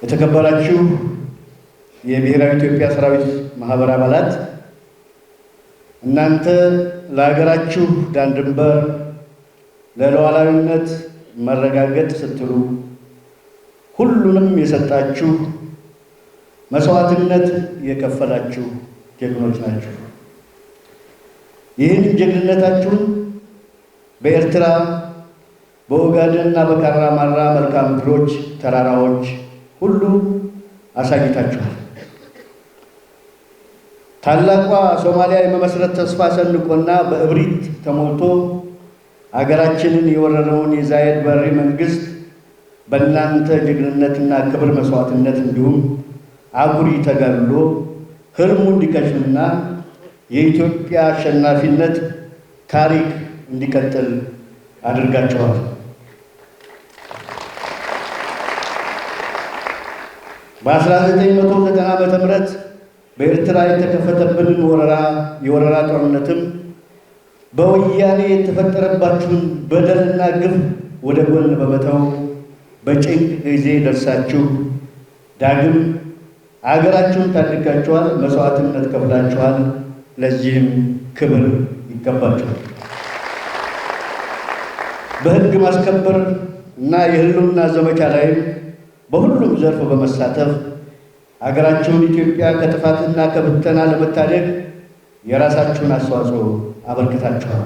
የተከበራችሁ የብሔራዊ ኢትዮጵያ ሰራዊት ማህበር አባላት፣ እናንተ ለሀገራችሁ ዳር ድንበር ለሉዓላዊነት መረጋገጥ ስትሉ ሁሉንም የሰጣችሁ መስዋዕትነት የከፈላችሁ ጀግኖች ናችሁ። ይህን ጀግንነታችሁን በኤርትራ በኦጋዴንና በካራ ማራ መልክዓ ምድሮች ተራራዎች ሁሉ አሳይታችኋል። ታላቋ ሶማሊያ የመመስረት ተስፋ ሰንቆና በእብሪት ተሞልቶ አገራችንን የወረረውን የዛይድ ባሬ መንግስት በእናንተ ጀግንነትና ክብር መስዋዕትነት እንዲሁም አኩሪ ተጋድሎ ህልሙ እንዲከሽፍና የኢትዮጵያ አሸናፊነት ታሪክ እንዲቀጥል አድርጋችኋል። በ1990 ዓ.ም በኤርትራ የተከፈተብንን የወረራ ጦርነትም በወያኔ የተፈጠረባችሁን በደልና ግፍ ወደ ጎን በመተው በጭንቅ ጊዜ ደርሳችሁ ዳግም አገራችሁን ታድጋችኋል፣ መስዋዕትነት ከፍላችኋል። ለዚህም ክብር ይገባችኋል። በህግ ማስከበር እና የህልውና ዘመቻ ላይ በሁሉም ዘርፍ በመሳተፍ አገራችሁን ኢትዮጵያ ከጥፋትና ከብተና ለመታደግ የራሳችሁን አስተዋጽኦ አበርክታችኋል።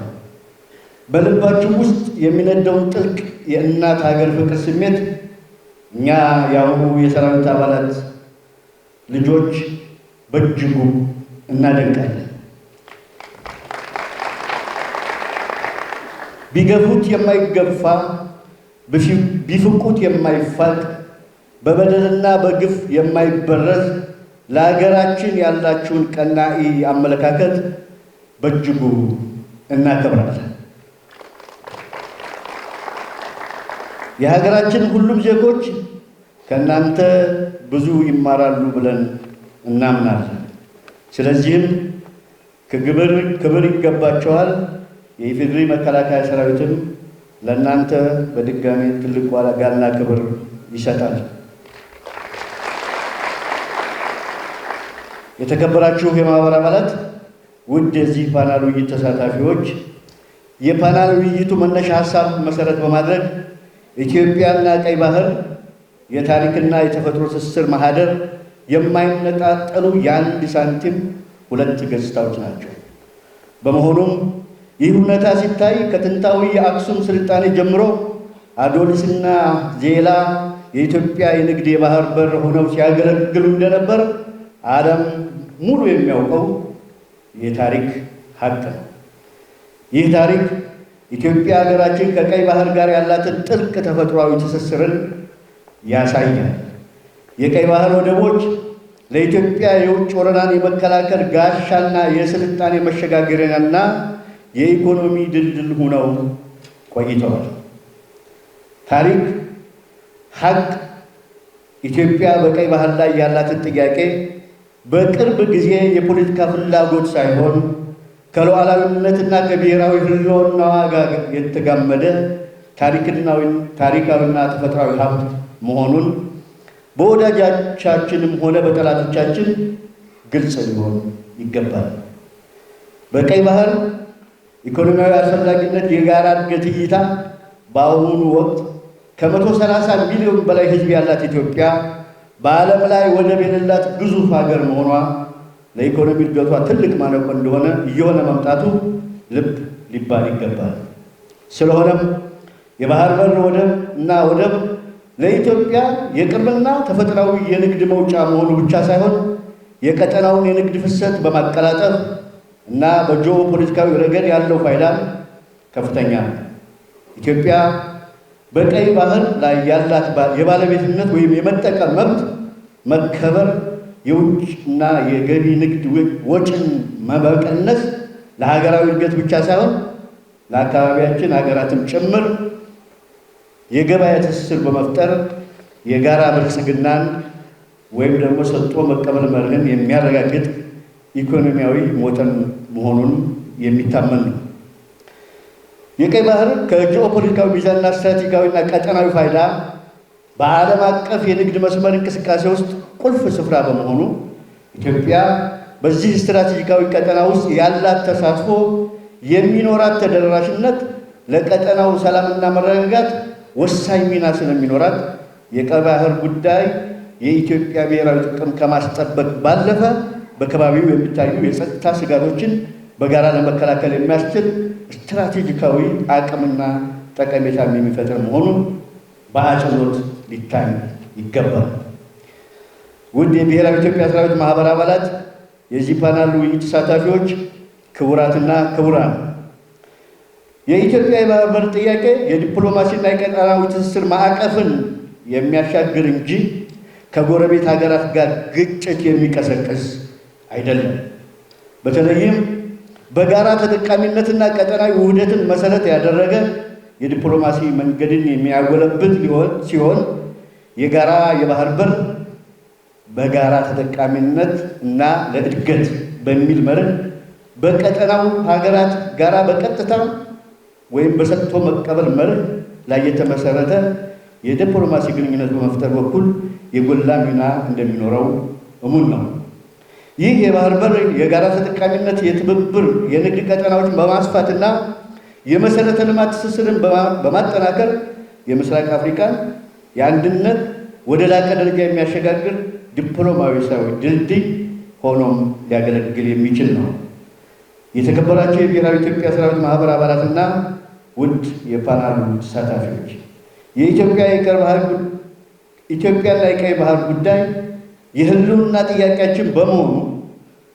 በልባችሁ ውስጥ የሚነደውን ጥልቅ የእናት ሀገር ፍቅር ስሜት እኛ የአሁኑ የሰራዊት አባላት ልጆች በእጅጉ እናደንቃለን። ቢገፉት የማይገፋ ቢፍቁት የማይፋቅ በበደልና በግፍ የማይበረዝ ለሀገራችን ያላችሁን ቀናኢ አመለካከት በእጅጉ እናከብራለን። የሀገራችን ሁሉም ዜጎች ከእናንተ ብዙ ይማራሉ ብለን እናምናለን። ስለዚህም ክብር ይገባቸዋል። የኢፌዴሪ መከላከያ ሰራዊትም ለእናንተ በድጋሚ ትልቅ ዋጋና ክብር ይሰጣል። የተከበራችሁ የማህበር አባላት፣ ውድ የዚህ ፓናል ውይይት ተሳታፊዎች፣ የፓናል ውይይቱ መነሻ ሀሳብ መሰረት በማድረግ ኢትዮጵያና ቀይ ባህር የታሪክና የተፈጥሮ ትስስር ማህደር የማይነጣጠሉ የአንድ ሳንቲም ሁለት ገጽታዎች ናቸው። በመሆኑም ይህ እውነታ ሲታይ ከጥንታዊ የአክሱም ስልጣኔ ጀምሮ አዶሊስና ዜላ የኢትዮጵያ የንግድ የባህር በር ሆነው ሲያገለግሉ እንደነበር ዓለም ሙሉ የሚያውቀው የታሪክ ሀቅ ነው። ይህ ታሪክ ኢትዮጵያ ሀገራችን ከቀይ ባህር ጋር ያላትን ጥልቅ ተፈጥሯዊ ትስስርን ያሳያል። የቀይ ባህር ወደቦች ለኢትዮጵያ የውጭ ወረራን የመከላከል ጋሻና የስልጣኔ መሸጋገሪያና የኢኮኖሚ ድልድል ሆነው ቆይተዋል። ታሪክ ሀቅ ኢትዮጵያ በቀይ ባህር ላይ ያላትን ጥያቄ በቅርብ ጊዜ የፖለቲካ ፍላጎት ሳይሆን ከሉዓላዊነትና ከብሔራዊ ሕልውናዋ ጋር የተጋመደ ታሪካዊና ተፈጥሯዊ ሀብት መሆኑን በወዳጆቻችንም ሆነ በጠላቶቻችን ግልጽ ሊሆን ይገባል። በቀይ ባህር ኢኮኖሚያዊ አስፈላጊነት የጋራ እድገት እይታ በአሁኑ ወቅት ከ130 ሚሊዮን በላይ ሕዝብ ያላት ኢትዮጵያ በዓለም ላይ ወደብ የሌላት ግዙፍ ሀገር መሆኗ ለኢኮኖሚ እድገቷ ትልቅ ማነቆ እንደሆነ እየሆነ መምጣቱ ልብ ሊባል ይገባል። ስለሆነም የባህር በር ወደብ ለኢትዮጵያ የቅርብና ተፈጥሯዊ የንግድ መውጫ መሆኑ ብቻ ሳይሆን የቀጠናውን የንግድ ፍሰት በማቀላጠፍ እና በጂኦ ፖለቲካዊ ረገድ ያለው ፋይዳ ከፍተኛ ነው። ኢትዮጵያ በቀይ ባህር ላይ ያላት የባለቤትነት ወይም የመጠቀም መብት መከበር የውጭና የገቢ ንግድ ወጪን መቀነስ ለሀገራዊ እድገት ብቻ ሳይሆን ለአካባቢያችን ሀገራትም ጭምር የገበያ ትስስር በመፍጠር የጋራ ብልጽግናን ወይም ደግሞ ሰጥቶ መቀበል መርህን የሚያረጋግጥ ኢኮኖሚያዊ ሞተር መሆኑን የሚታመን ነው። የቀይ ባህር ከጂኦፖለቲካዊ ሚዛንና ስትራቴጂካዊና ቀጠናዊ ፋይዳ በዓለም አቀፍ የንግድ መስመር እንቅስቃሴ ውስጥ ቁልፍ ስፍራ በመሆኑ ኢትዮጵያ በዚህ ስትራቴጂካዊ ቀጠና ውስጥ ያላት ተሳትፎ የሚኖራት ተደራሽነት ለቀጠናው ሰላምና መረጋጋት ወሳኝ ሚና ስለሚኖራት የቀይ ባህር ጉዳይ የኢትዮጵያ ብሔራዊ ጥቅም ከማስጠበቅ ባለፈ በከባቢው የሚታዩ የጸጥታ ስጋቶችን በጋራ ለመከላከል የሚያስችል ስትራቴጂካዊ አቅምና ጠቀሜታም የሚፈጥር መሆኑን በአጽንኦት ሊታይ ይገባል። ውድ የብሔራዊ ኢትዮጵያ ሰራዊት ማህበር አባላት፣ የዚህ ፓናል ውይይት ተሳታፊዎች፣ ክቡራትና ክቡራን፣ የኢትዮጵያ የባህር በር ጥያቄ የዲፕሎማሲና የቀጠናዊ ትስስር ማዕቀፍን የሚያሻግር እንጂ ከጎረቤት ሀገራት ጋር ግጭት የሚቀሰቅስ አይደለም። በተለይም በጋራ ተጠቃሚነትና ቀጠናዊ ውህደትን መሰረት ያደረገ የዲፕሎማሲ መንገድን የሚያጎለብት ሲሆን የጋራ የባህር በር በጋራ ተጠቃሚነት እና ለእድገት በሚል መርህ በቀጠናው ሀገራት ጋራ በቀጥታ ወይም በሰጥቶ መቀበል መርህ ላይ የተመሰረተ የዲፕሎማሲ ግንኙነት በመፍጠር በኩል የጎላ ሚና እንደሚኖረው እሙን ነው። ይህ የባህር በር የጋራ ተጠቃሚነት የትብብር የንግድ ቀጠናዎችን በማስፋትና የመሰረተ ልማት ትስስርን በማጠናከር የምስራቅ አፍሪካን የአንድነት ወደ ላቀ ደረጃ የሚያሸጋግር ዲፕሎማሲያዊ ድልድይ ሆኖም ሊያገለግል የሚችል ነው። የተከበራቸው የብሔራዊ ኢትዮጵያ ሰራዊት ማህበር አባላትና ውድ የፓናሉ ተሳታፊዎች፣ ኢትዮጵያና የቀይ ባህር ጉዳይ የህልውና ጥያቄያችን በመሆኑ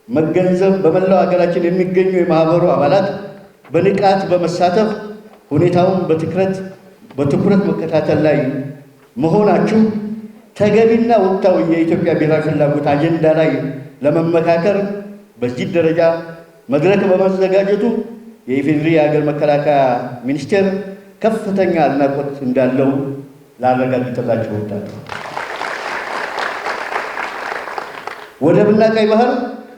መገንዘብ በመላው ሀገራችን የሚገኙ የማህበሩ አባላት በንቃት በመሳተፍ ሁኔታውን በትኩረት መከታተል ላይ መሆናችሁ ተገቢና ወቅታዊ የኢትዮጵያ ብሔራዊ ፍላጎት አጀንዳ ላይ ለመመካከር በዚህ ደረጃ መድረክ በማዘጋጀቱ የኢፌዴሪ የሀገር መከላከያ ሚኒስቴር ከፍተኛ አድናቆት እንዳለው ላረጋግጥላችሁ እወዳለሁ። ወደብና ቀይ ባህር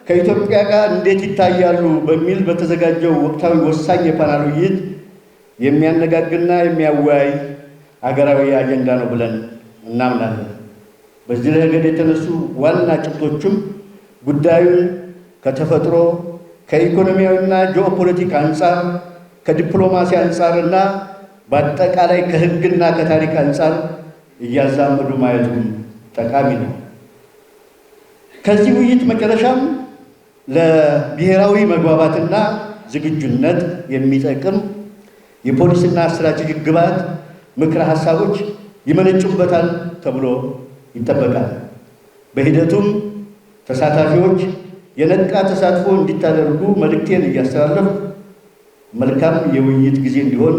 ከኢትዮጵያ ጋር እንዴት ይታያሉ በሚል በተዘጋጀው ወቅታዊ ወሳኝ የፓናል ውይይት የሚያነጋግርና የሚያወያይ ሀገራዊ አጀንዳ ነው ብለን እናምናለን። በዚህ ረገድ የተነሱ ዋና ጭብጦችም ጉዳዩን ከተፈጥሮ ከኢኮኖሚያዊና ጂኦፖለቲክ አንጻር ከዲፕሎማሲ አንጻርና በአጠቃላይ ከሕግና ከታሪክ አንጻር እያዛመዱ ማየቱም ጠቃሚ ነው። ከዚህ ውይይት መጨረሻም ለብሔራዊ መግባባትና ዝግጁነት የሚጠቅም የፖሊሲና ስትራቴጂክ ግብዓት ምክረ ሀሳቦች ይመነጩበታል ተብሎ ይጠበቃል። በሂደቱም ተሳታፊዎች የነቃ ተሳትፎ እንዲታደርጉ መልእክቴን እያስተላለፍ መልካም የውይይት ጊዜ እንዲሆን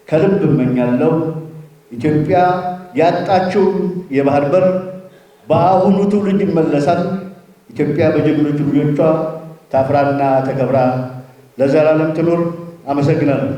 ከልብ እመኛለሁ። ኢትዮጵያ ያጣችው የባህር በር በአሁኑ ትውልድ ይመለሳል። ኢትዮጵያ በጀግኖች ልጆቿ ታፍራና ተከብራ ለዘላለም ትኑር። አመሰግናለሁ።